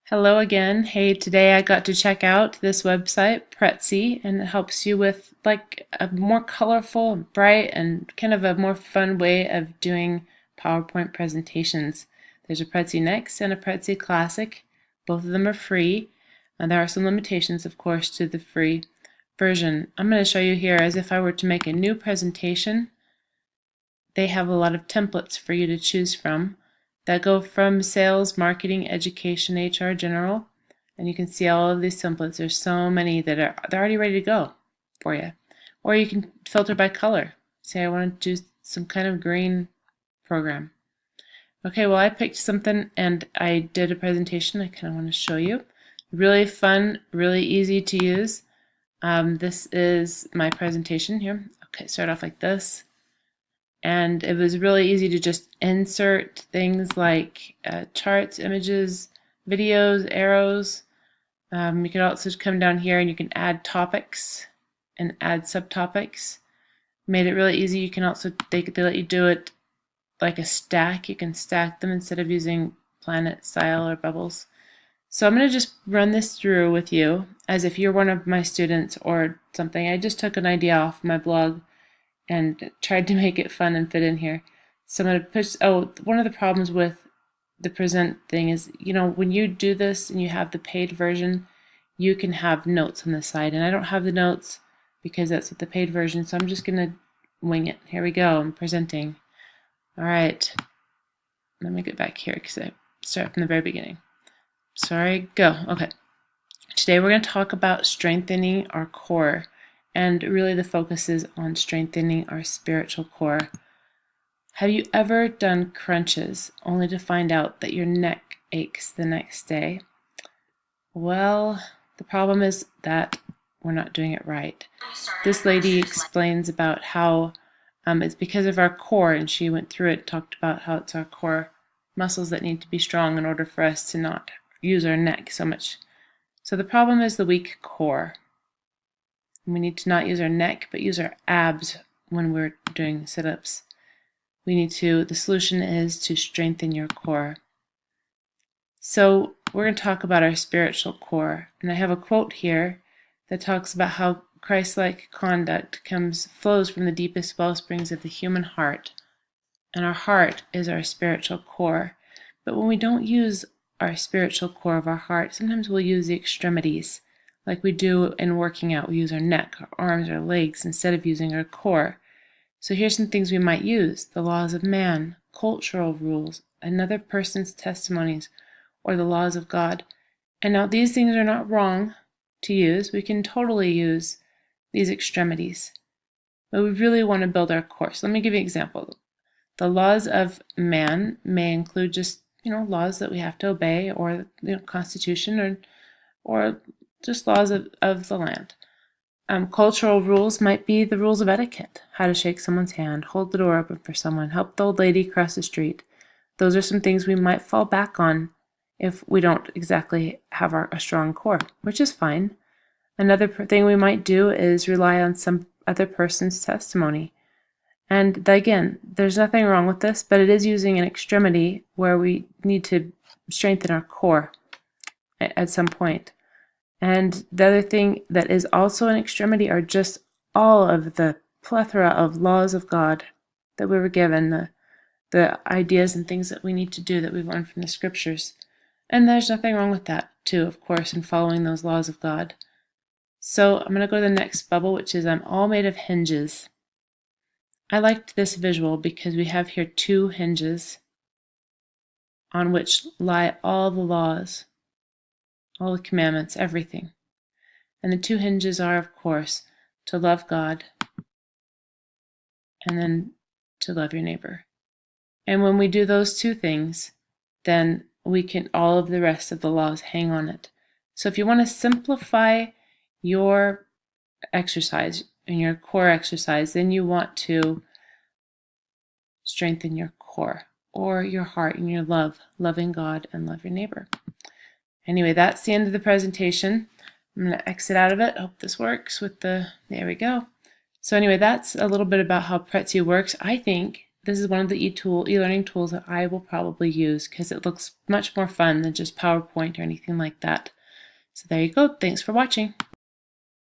Hello again. Hey, today I got to check out this website, Prezi, and it helps you with like a more colorful, bright, and kind of a more fun way of doing PowerPoint presentations. There's a Prezi Next and a Prezi Classic. Both of them are free, and there are some limitations, of course, to the free version. I'm going to show you here as if I were to make a new presentation. They have a lot of templates for you to choose from that go from sales, marketing, education, HR, general, and you can see all of these templates. There's so many that they're already ready to go for you. Or you can filter by color. Say I want to do some kind of green program. Okay, well I picked something and I did a presentation I kind of want to show you. Really fun, really easy to use. This is my presentation here. Okay, start off like this. And it was really easy to just insert things like charts, images, videos, arrows. You can also come down here and you can add topics and add subtopics. Made it really easy. You can also, they let you do it like a stack. You can stack them instead of using planet style or bubbles. So I'm going to just run this through with you as if you're one of my students or something. I just took an idea off my blog and tried to make it fun and fit in here. So I'm going to push, one of the problems with the present thing is, when you do this and you have the paid version, you can have notes on the side. And I don't have the notes because that's with the paid version, so I'm just going to wing it. Here we go, I'm presenting. All right, let me get back here because I start from the very beginning. Sorry, go. Okay. Today we're going to talk about strengthening our core. And really the focus is on strengthening our spiritual core. Have you ever done crunches only to find out that your neck aches the next day? Well, the problem is that we're not doing it right. This lady explains about how it's because of our core, and she went through it, talked about how it's our core muscles that need to be strong in order for us to not use our neck so much. So the problem is the weak core. We need to not use our neck, but use our abs when we're doing sit-ups. The solution is to strengthen your core. So we're going to talk about our spiritual core. And I have a quote here that talks about how Christ-like conduct flows from the deepest wellsprings of the human heart. And our heart is our spiritual core. But when we don't use our spiritual core of our heart, sometimes we'll use the extremities. Like we do in working out, we use our neck, our arms, our legs instead of using our core. So here's some things we might use: the laws of man, cultural rules, another person's testimonies, or the laws of God. And now these things are not wrong to use. We can totally use these extremities. But we really want to build our core. So let me give you an example. The laws of man may include just, laws that we have to obey, or Constitution, or just laws of the land. Cultural rules might be the rules of etiquette: how to shake someone's hand, hold the door open for someone, help the old lady cross the street. Those are some things we might fall back on if we don't exactly have a strong core, which is fine. Another thing we might do is rely on some other person's testimony. And again, there's nothing wrong with this, but it is using an extremity where we need to strengthen our core at some point. And the other thing that is also an extremity are just all of the plethora of laws of God that we were given, the ideas and things that we need to do that we've learned from the scriptures. And there's nothing wrong with that, too, of course, in following those laws of God. So I'm going to go to the next bubble, which is I'm all made of hinges. I liked this visual because we have here two hinges on which lie all the laws, all the commandments, everything. And the two hinges are, of course, to love God and then to love your neighbor. And when we do those two things, then all of the rest of the laws hang on it. So if you want to simplify your exercise and your core exercise, then you want to strengthen your core or your heart and your loving God and love your neighbor. Anyway, that's the end of the presentation. I'm going to exit out of it. Hope this works with there we go. So anyway, that's a little bit about how Prezi works. I think this is one of the e-learning tools that I will probably use because it looks much more fun than just PowerPoint or anything like that. So there you go. Thanks for watching.